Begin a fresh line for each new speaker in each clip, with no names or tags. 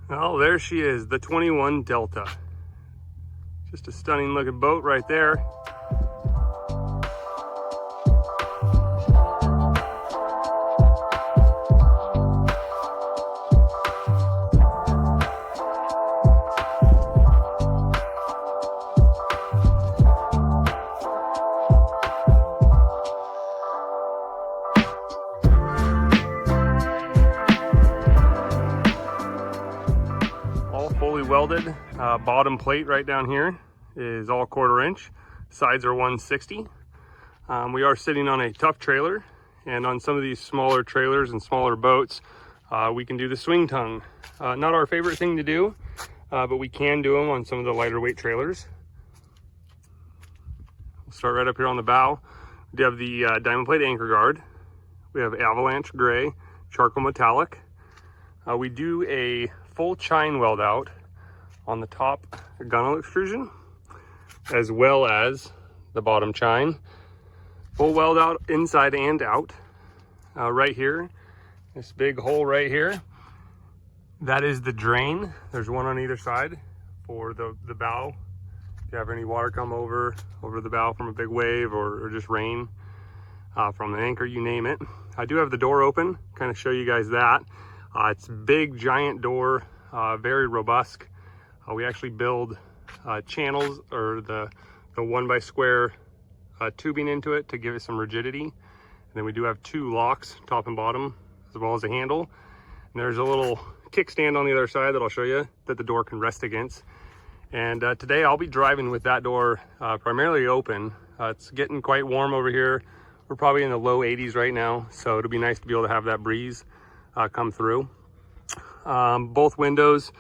Oh, there she is, the 21 Delta. Just a stunning looking boat right there. Fully welded. Bottom plate right down here is all 1/4 inch. Sides are 160. We are sitting on a tough trailer, and on some of these smaller trailers and smaller boats, we can do the swing tongue. Not our favorite thing to do, but we can do them on some of the lighter weight trailers. We'll start right up here on the bow. We have the diamond plate anchor guard. We have Avalanche gray, charcoal metallic. We do a full chine weld out on the top gunnel extrusion, as well as the bottom chine. Full weld out inside and out. Right here, this big hole right here, that is the drain. There's one on either side for the bow. If you have any water come over the bow from a big wave or just rain from the anchor, you name it. I do have the door open, kind of show you guys that. It's a big, giant door, very robust. We actually build channels, or the 1x square tubing into it to give it some rigidity. And then we do have 2 locks, top and bottom, as well as a handle. And there's a little kickstand on the other side that I'll show you that the door can rest against. And today I'll be driving with that door primarily open. It's getting quite warm over here. We're probably in the low 80s right now, so it'll be nice to be able to have that breeze come through. Both windows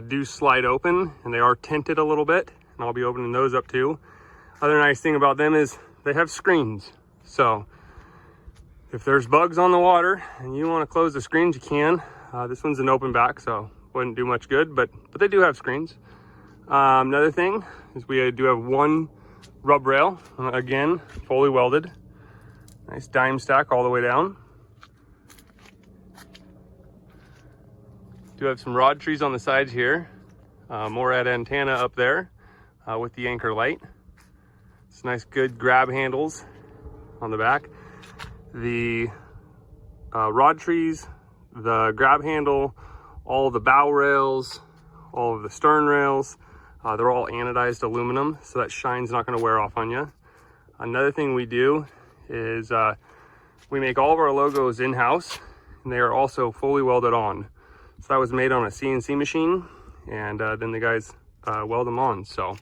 do slide open, and they are tinted a little bit, and I'll be opening those up too. Other nice thing about them is they have screens, so if there's bugs on the water and you want to close the screens, you can. This one's an open back, so wouldn't do much good, but they do have screens. Another thing is we do have one rub rail, again fully welded, nice dime stack all the way down. Do have some rod trees on the sides here, Morad antenna up there with the anchor light. It's nice good grab handles on the back. The rod trees, the grab handle, all of the bow rails, all of the stern rails, they're all anodized aluminum, so that shine's not going to wear off on you. Another thing we do is we make all of our logos in-house, and they are also fully welded on. So that was made on a CNC machine, and then the guys weld them on. So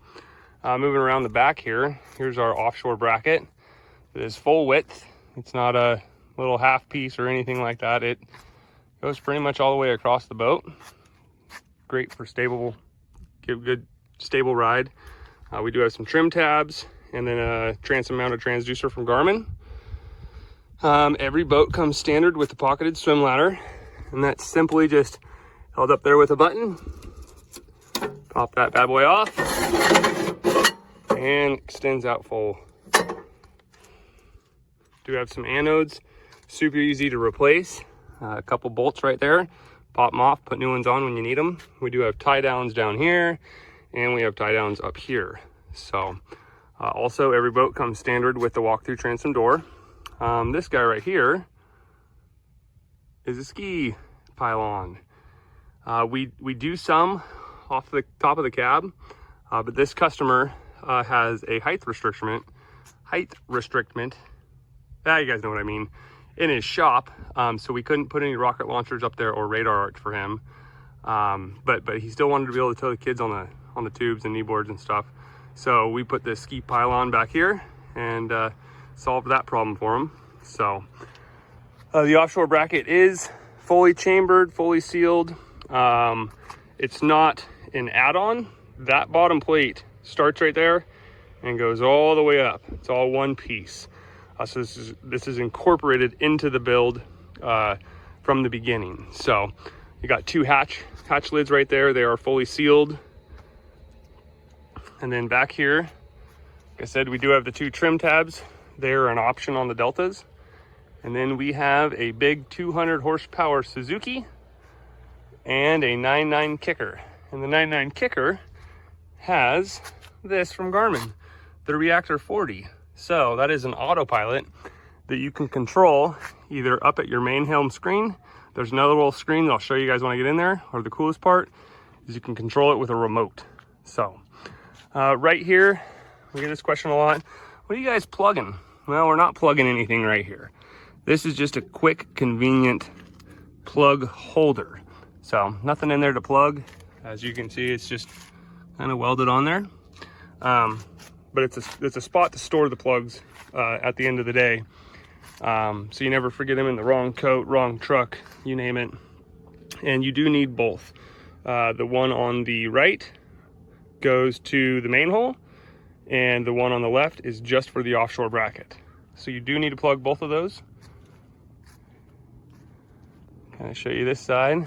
moving around the back here, here's our offshore bracket. It is full width. It's not a little half piece or anything like that. It goes pretty much all the way across the boat. Great for stable, give good stable ride. We do have some trim tabs, and then a transom mounted transducer from Garmin. Every boat comes standard with the pocketed swim ladder, and that's simply just held up there with a button. Pop that bad boy off, and extends out full. Do have some anodes, super easy to replace. A couple bolts right there, pop them off, put new ones on when you need them. We do have tie downs down here, and we have tie downs up here. So also every boat comes standard with the walk-through transom door. This guy right here is a ski pylon. We do some off the top of the cab, but this customer has a height restriction. You guys know what I mean, in his shop. So we couldn't put any rocket launchers up there or radar arch for him. But he still wanted to be able to tow the kids on the tubes and kneeboards and stuff. So we put this ski pylon back here and solved that problem for him. So the offshore bracket is fully chambered, fully sealed. It's not an add-on. That bottom plate starts right there and goes all the way up. It's all one piece. So this is incorporated into the build from the beginning. So you got 2 hatch lids right there. They are fully sealed. And then back here, like I said, we do have the 2 trim tabs. They're an option on the Deltas. And then we have a big 200 horsepower Suzuki and a 9.9 kicker. And the 9.9 kicker has this from Garmin, the Reactor 40. So that is an autopilot that you can control either up at your main Helm screen. There's another little screen that I'll show you guys when I get in there, or the coolest part is you can control it with a remote. So right here, we get this question a lot. What are you guys plugging? Well, we're not plugging anything right here. This is just a quick, convenient plug holder. So nothing in there to plug. As you can see, it's just kind of welded on there. But it's a spot to store the plugs at the end of the day. So you never forget them in the wrong coat, wrong truck, you name it. And you do need both. The one on the right goes to the main hole, and the one on the left is just for the offshore bracket. So you do need to plug both of those. Kind of show you this side.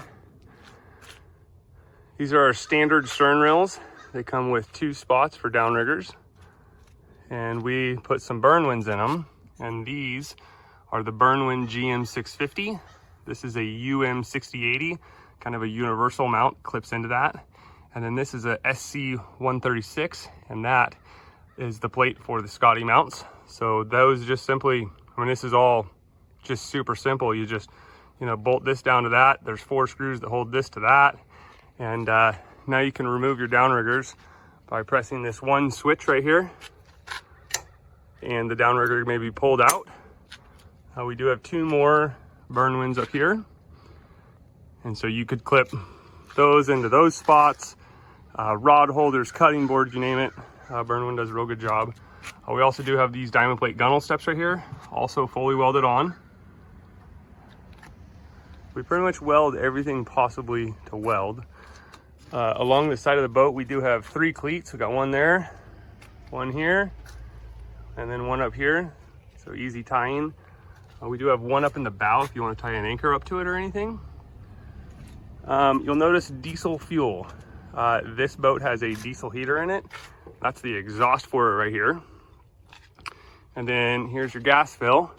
These are our standard stern rails. They come with 2 spots for downriggers, and we put some Burnwinds in them, and these are the Burnwind GM650. This is a UM6080, kind of a universal mount, clips into that. And then this is a SC136, and that is the plate for the Scotty mounts. So those just simply, I mean, this is all just super simple. You just, you know, bolt this down to that. There's 4 screws that hold this to that. And now you can remove your downriggers by pressing this one switch right here, and the downrigger may be pulled out. We do have 2 more Burnwinds up here, and so you could clip those into those spots. Rod holders, cutting boards, you name it. Burnwind does a real good job. We also do have these diamond plate gunnel steps right here, also fully welded on. We pretty much weld everything possibly to weld. Along the side of the boat, we do have 3 cleats. We got one there, one here, and then one up here. So easy tying. We do have one up in the bow if you want to tie an anchor up to it or anything. You'll notice diesel fuel. This boat has a diesel heater in it. That's the exhaust for it right here. And then here's your gas fill.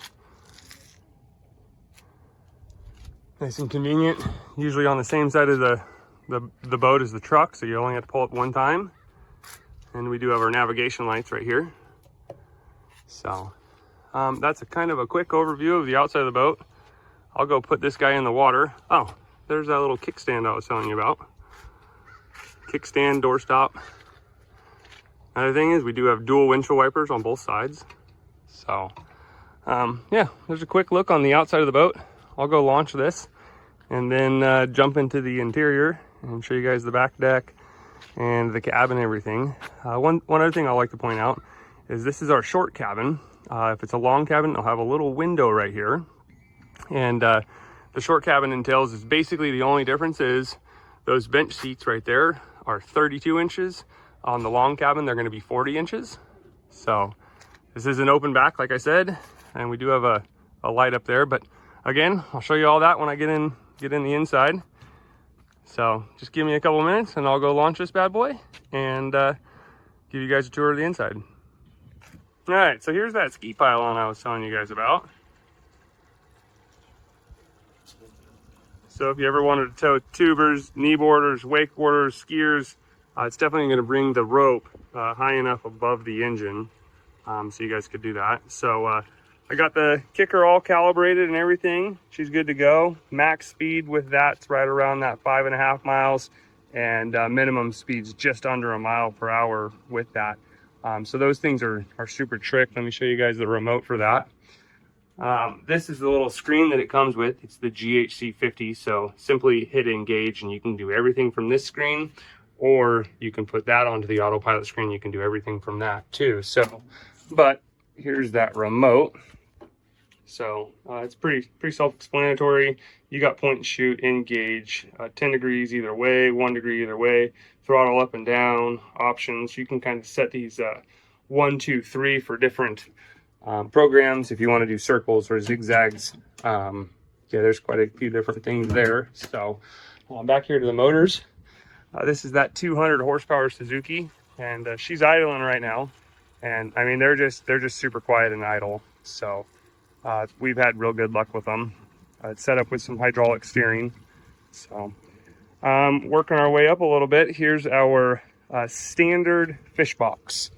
Nice and convenient. Usually on the same side of the boat as the truck, so you only have to pull it one time. And we do have our navigation lights right here. So that's a kind of a quick overview of the outside of the boat. I'll go put this guy in the water. Oh, there's that little kickstand I was telling you about. Kickstand, doorstop. Another thing is we do have dual windshield wipers on both sides. So yeah, there's a quick look on the outside of the boat. I'll go launch this and then jump into the interior and show you guys the back deck and the cabin and everything. One other thing I like to point out is this is our short cabin. If it's a long cabin, it'll have a little window right here. And the short cabin entails is basically the only difference is those bench seats right there are 32 inches. On the long cabin, they're going to be 40 inches. So this is an open back, like I said, and we do have a light up there. But again, I'll show you all that when I get in the inside. So just give me a couple minutes and I'll go launch this bad boy and give you guys a tour of the inside. All right, so here's that ski pylon I was telling you guys about. So if you ever wanted to tow tubers, knee boarders, wake boarders, skiers, it's definitely going to bring the rope high enough above the engine, so you guys could do that. So I got the kicker all calibrated and everything. She's good to go. Max speed with that's right around that 5.5 miles, and minimum speed's just under a mile per hour with that. So those things are super trick. Let me show you guys the remote for that. This is the little screen that it comes with. It's the GHC50, so simply hit engage and you can do everything from this screen, or you can put that onto the autopilot screen. You can do everything from that too. So, but here's that remote. So it's pretty self-explanatory. You got point and shoot, engage, 10 degrees either way, 1 degree either way, throttle up and down, options. You can kind of set these 1, 2, 3 for different programs if you want to do circles or zigzags. Yeah, there's quite a few different things there. So back here to the motors. This is that 200 horsepower Suzuki, and she's idling right now. And I mean, they're just super quiet and idle. So we've had real good luck with them. It's set up with some hydraulic steering. So Working our way up a little bit, here's our standard fish box.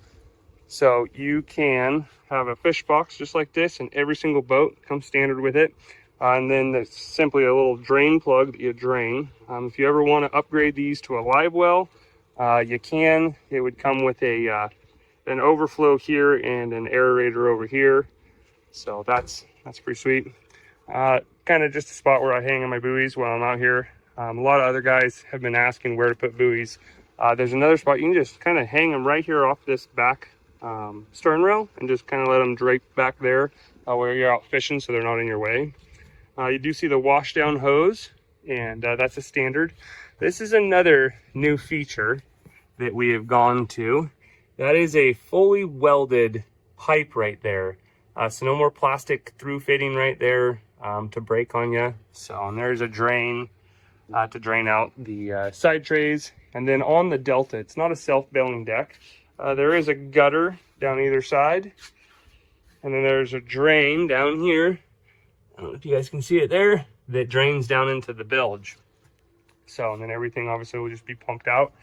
So you can have a fish box just like this, and every single boat comes standard with it. And then there's simply a little drain plug that you drain. If you ever want to upgrade these to a live well, you can. It would come with a an overflow here and an aerator over here. So that's pretty sweet. Kind of just a spot where I hang on my buoys while I'm out here. A lot of other guys have been asking where to put buoys. There's another spot. You can just kind of hang them right here off this back stern rail and just kind of let them drape back there where you're out fishing, so they're not in your way. You do see the wash down hose, and that's a standard. This is another new feature that we have gone to. That is a fully welded pipe right there. So no more plastic through fitting right there to break on you. So, and there's a drain to drain out the side trays. And then on the Delta, it's not a self-bailing deck. There is a gutter down either side. And then there's a drain down here. I don't know if you guys can see it there, that drains down into the bilge. So, and then everything obviously will just be pumped out.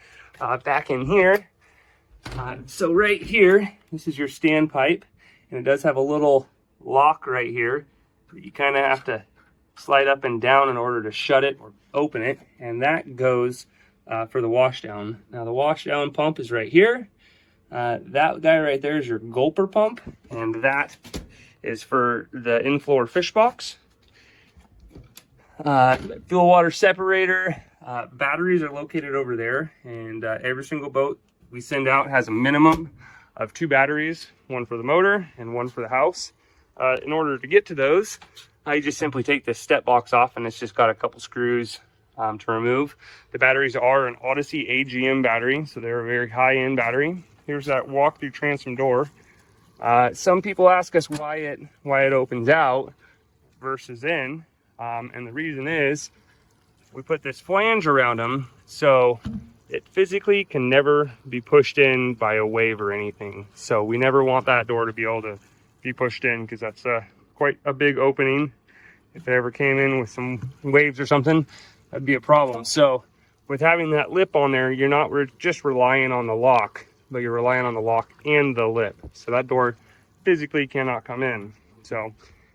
Back in here, so right here, this is your standpipe, and it does have a little lock right here. You kind of have to slide up and down in order to shut it or open it, and that goes for the washdown. Now the washdown pump is right here. That guy right there is your gulper pump, and that is for the in-floor fish box. Fuel water separator. Batteries are located over there, and every single boat we send out has a minimum of 2 batteries, one for the motor and one for the house. In order to get to those, you just simply take this step box off, and it's just got a couple screws to remove. The batteries are an Odyssey AGM battery, so they're a very high-end battery. Here's that walk-through transom door. Some people ask us why it opens out versus in, and the reason is we put this flange around them, so it physically can never be pushed in by a wave or anything. So we never want that door to be able to be pushed in, because that's quite a big opening. If it ever came in with some waves or something, that'd be a problem. So with having that lip on there, you're not just relying on the lock, but you're relying on the lock and the lip. So that door physically cannot come in. So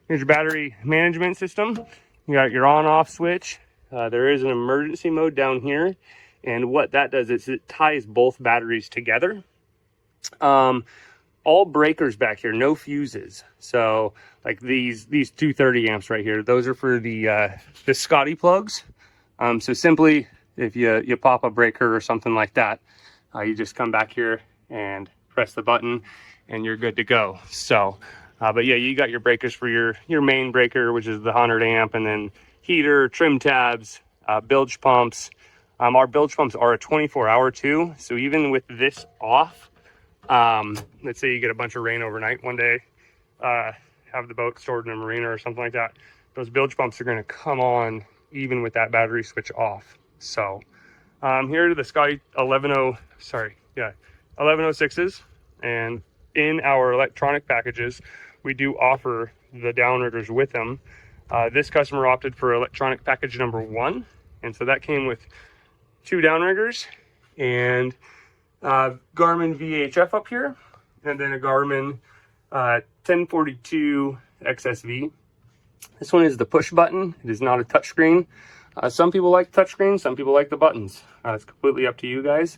here's your battery management system. You got your on-off switch. There is an emergency mode down here, and what that does is it ties both batteries together. All breakers back here, no fuses. So like these 230 amps right here, those are for the Scotty plugs. So simply, if you pop a breaker or something like that, you just come back here and press the button, and you're good to go. So, but yeah, you got your breakers for your main breaker, which is the 100 amp, and then heater, trim tabs, bilge pumps. Our bilge pumps are a 24-hour too. So even with this off, let's say you get a bunch of rain overnight one day, have the boat stored in a marina or something like that, those bilge pumps are going to come on even with that battery switch off. So here are the Scotty 1106s, and in our electronic packages, we do offer the downriggers with them. This customer opted for electronic package number 1, and so that came with 2 downriggers and Garmin VHF up here, and then a Garmin 1042 XSV. This one is the push button. It is not a touchscreen. Some people like touchscreens, some people like the buttons. It's completely up to you guys.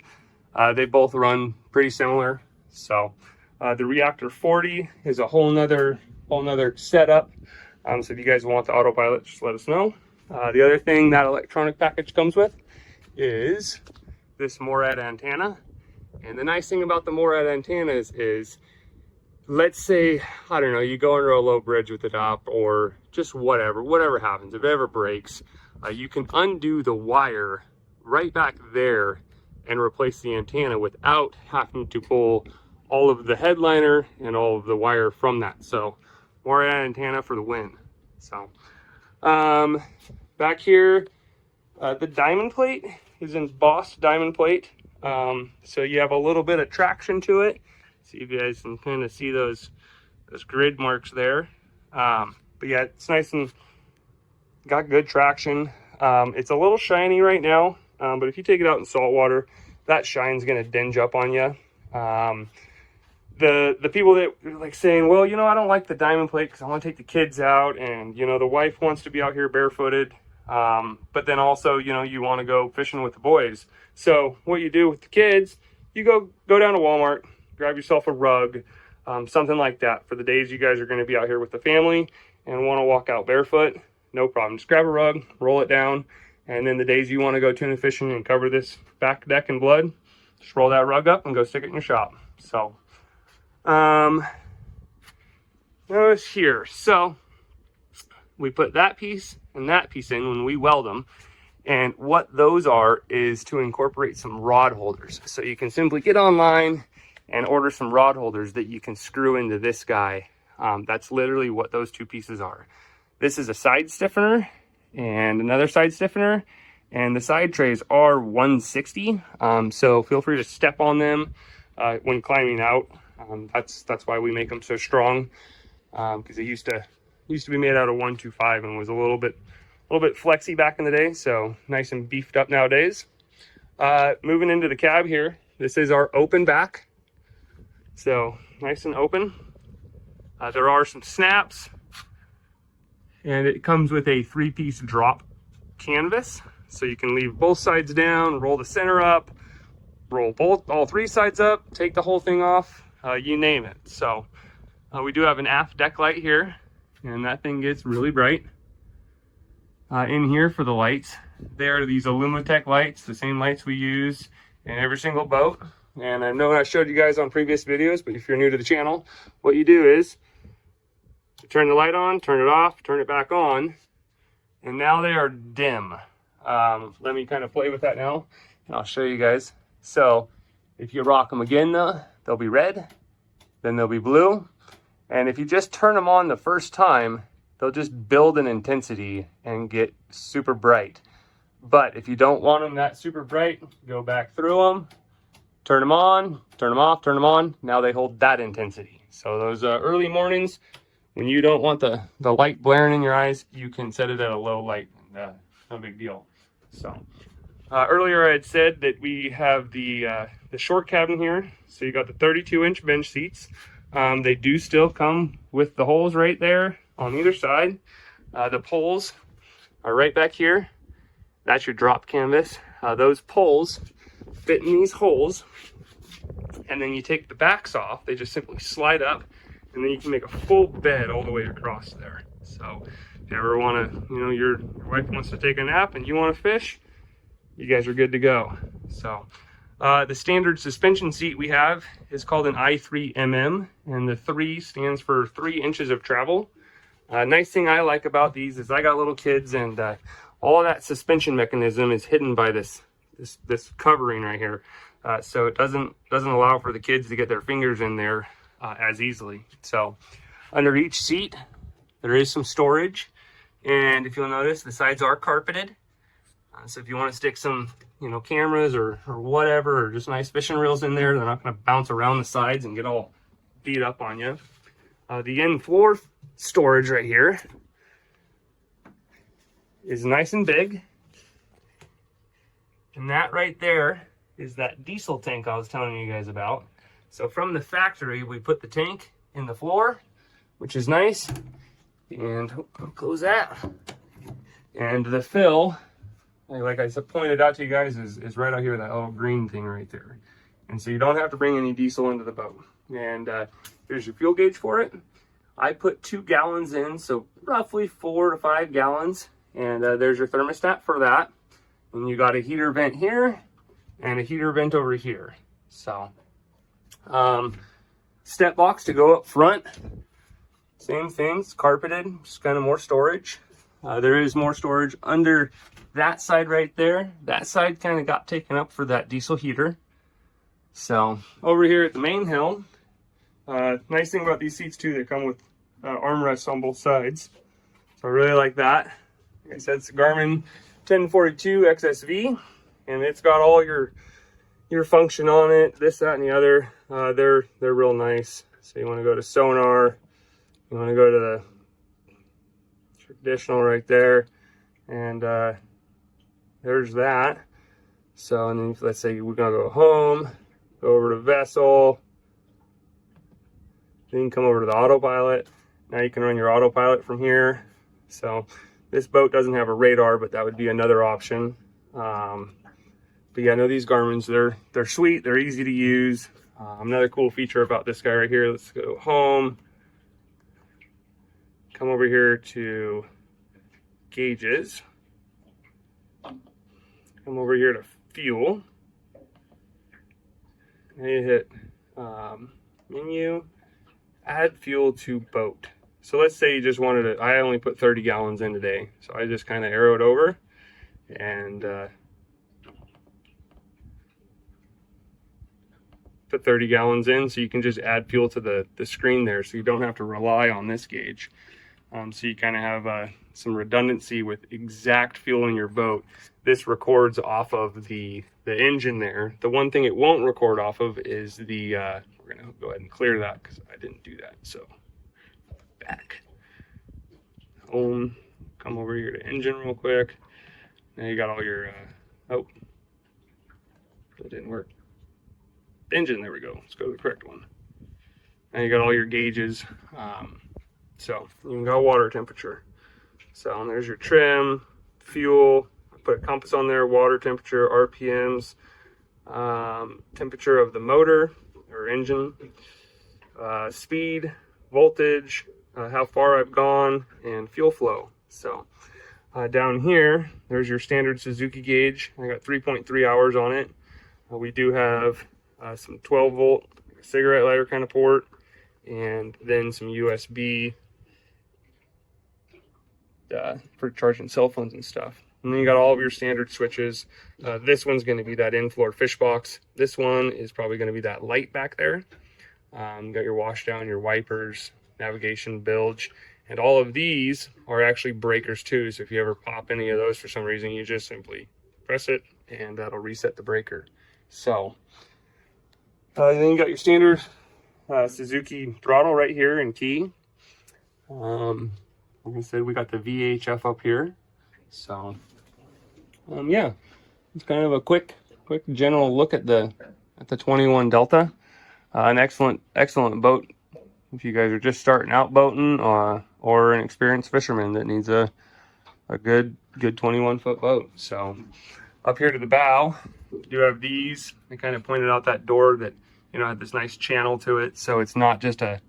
They both run pretty similar. So the Reactor 40 is a whole nother setup. So if you guys want the Autopilot, just let us know. The other thing that electronic package comes with is this MORAD antenna. And the nice thing about the MORAD antennas is, let's say, I don't know, you go under a low bridge with it up, or just whatever happens, if it ever breaks, you can undo the wire right back there and replace the antenna without having to pull all of the headliner and all of the wire from that. So MORAD antenna for the win. So back here, the diamond plate is embossed diamond plate. So you have a little bit of traction to it. See if you guys can kind of see those grid marks there. But yeah, it's nice and got good traction. It's a little shiny right now. But if you take it out in salt water, that shine's going to dinge up on you. The people that are like saying, well, you know, I don't like the diamond plate because I want to take the kids out, and you know, the wife wants to be out here barefooted, but then also, you know, you want to go fishing with the boys. So what you do with the kids, you go down to Walmart, grab yourself a rug, something like that for the days you guys are going to be out here with the family and want to walk out barefoot. No problem, just grab a rug, roll it down, and then the days you want to go tuna fishing and cover this back deck in blood, just roll that rug up and go stick it in your shop. So notice here, so we put that piece and that piece in when we weld them, and what those are is to incorporate some rod holders. So you can simply get online and order some rod holders that you can screw into this guy. That's literally what those two pieces are. This is a side stiffener and another side stiffener, and the side trays are 160, so feel free to step on them when climbing out. That's why we make them so strong, because it used to be made out of 125 and was a little bit flexy back in the day, so nice and beefed up nowadays. Moving into the cab here, this is our open back, so nice and open. There are some snaps, and it comes with a 3-piece drop canvas, so you can leave both sides down, roll the center up, roll all 3 sides up, take the whole thing off, you name it. So we do have an aft deck light here, and that thing gets really bright. In here for the lights, there are these Alumatech lights, the same lights we use in every single boat. And I know I showed you guys on previous videos, but if you're new to the channel, what you do is you turn the light on, turn it off, turn it back on, and now they are dim. Let me kind of play with that now, and I'll show you guys. So if you rock them again though, they'll be red, then they'll be blue, and if you just turn them on the first time, they'll just build in intensity and get super bright. But if you don't want them that super bright, go back through them, turn them on, turn them off, turn them on. Now they hold that intensity. So those early mornings, when you don't want the light blaring in your eyes, you can set it at a low light. No big deal. So earlier I had said that we have the short cabin here. So you got the 32-inch bench seats. They do still come with the holes right there on either side. The poles are right back here. That's your drop canvas. Those poles fit in these holes, and then you take the backs off. They just simply slide up, and then you can make a full bed all the way across there. So if you ever want to, you know, your wife wants to take a nap and you want to fish, you guys are good to go. So the standard suspension seat we have is called an i3mm, and the 3 stands for 3 inches of travel. Nice thing I like about these is I got little kids, and all of that suspension mechanism is hidden by this covering right here. So it doesn't allow for the kids to get their fingers in there as easily. So under each seat there is some storage, and if you'll notice, the sides are carpeted. So if you want to stick some, you know, cameras or whatever, or just nice fishing reels in there, they're not going to bounce around the sides and get all beat up on you. The end floor storage right here is nice and big, and that right there is that diesel tank I was telling you guys about. So from the factory, we put the tank in the floor, which is nice, and I'll close that. And the fill, like I pointed out to you guys, is right out here, that little green thing right there. And so you don't have to bring any diesel into the boat. And here's your fuel gauge for it. I put 2 gallons in, so roughly 4 to 5 gallons. And there's your thermostat for that. And you got a heater vent here and a heater vent over here. So step box to go up front. Same things, carpeted, just kind of more storage. There is more storage under that side right there. That side kind of got taken up for that diesel heater. So over here at the main helm, nice thing about these seats too, they come with armrests on both sides. So I really like that. Like I said, it's a Garmin 1042 XSV, and it's got all your function on it, this, that, and the other. They're real nice. So you want to go to sonar, you want to go to the traditional right there, and there's that. So, and then let's say we're gonna go home, go over to vessel, then come over to the autopilot. Now you can run your autopilot from here. So this boat doesn't have a radar, but that would be another option. But yeah, no, these Garmin's, they're sweet, they're easy to use. Another cool feature about this guy right here, let's go home, come over here to gauges, come over here to fuel, and you hit menu, add fuel to boat. So let's say you just wanted it, I only put 30 gallons in today, so I just kind of arrow it over and put 30 gallons in, so you can just add fuel to the screen there, so you don't have to rely on this gauge. So you kind of have some redundancy with exact fuel in your boat. This records off of the engine there. The one thing it won't record off of is the, we're gonna go ahead and clear that because I didn't do that, so back. Home, come over here to engine real quick. Now you got all your, oh, that didn't work. Engine, there we go. Let's go to the correct one. Now you got all your gauges. So you got water temperature. So there's your trim, fuel. I put a compass on there, water temperature, RPMs, temperature of the motor or engine, speed, voltage, how far I've gone, and fuel flow. So down here, there's your standard Suzuki gauge. I got 3.3 hours on it. We do have some 12 volt cigarette lighter kind of port, and then some USB for charging cell phones and stuff. And then you got all of your standard switches. This one's going to be that in-floor fish box. This one is probably going to be that light back there. You got your wash down, your wipers, navigation, bilge, and all of these are actually breakers too. So if you ever pop any of those for some reason, you just simply press it and that'll reset the breaker. So then you got your standard Suzuki throttle right here and key. Like I said, we got the VHF up here. So yeah, it's kind of a quick general look at the 21 Delta. An excellent boat if you guys are just starting out boating, or an experienced fisherman that needs a good 21-foot boat. So up here to the bow, we do have these. I kind of pointed out that door that, you know, had this nice channel to it, so it's not just a,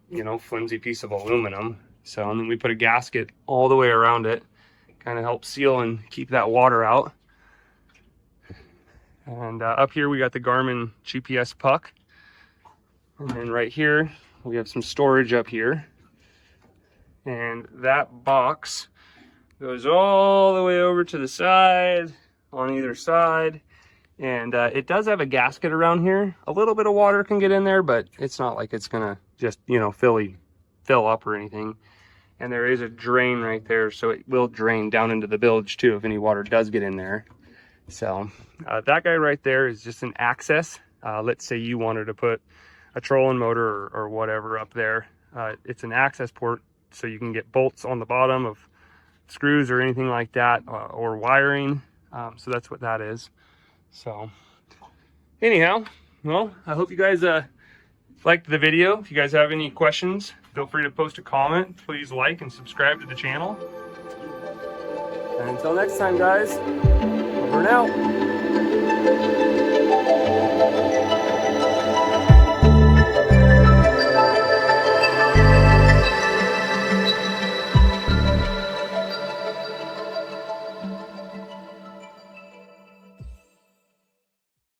you know, flimsy piece of aluminum. So, and then we put a gasket all the way around it, kind of helps seal and keep that water out. And up here we got the Garmin GPS puck, and then right here we have some storage up here, and that box goes all the way over to the side on either side. And it does have a gasket around here. A little bit of water can get in there, but it's not like it's gonna just, you know, fill up or anything. And there is a drain right there, so it will drain down into the bilge too if any water does get in there. So that guy right there is just an access. Let's say you wanted to put a trolling motor or whatever up there. It's an access port, so you can get bolts on the bottom of screws or anything like that, or wiring. So that's what that is. So anyhow, well, I hope you guys liked the video. If you guys have any questions, feel free to post a comment. Please like and subscribe to the channel. And until next time, guys, over and out.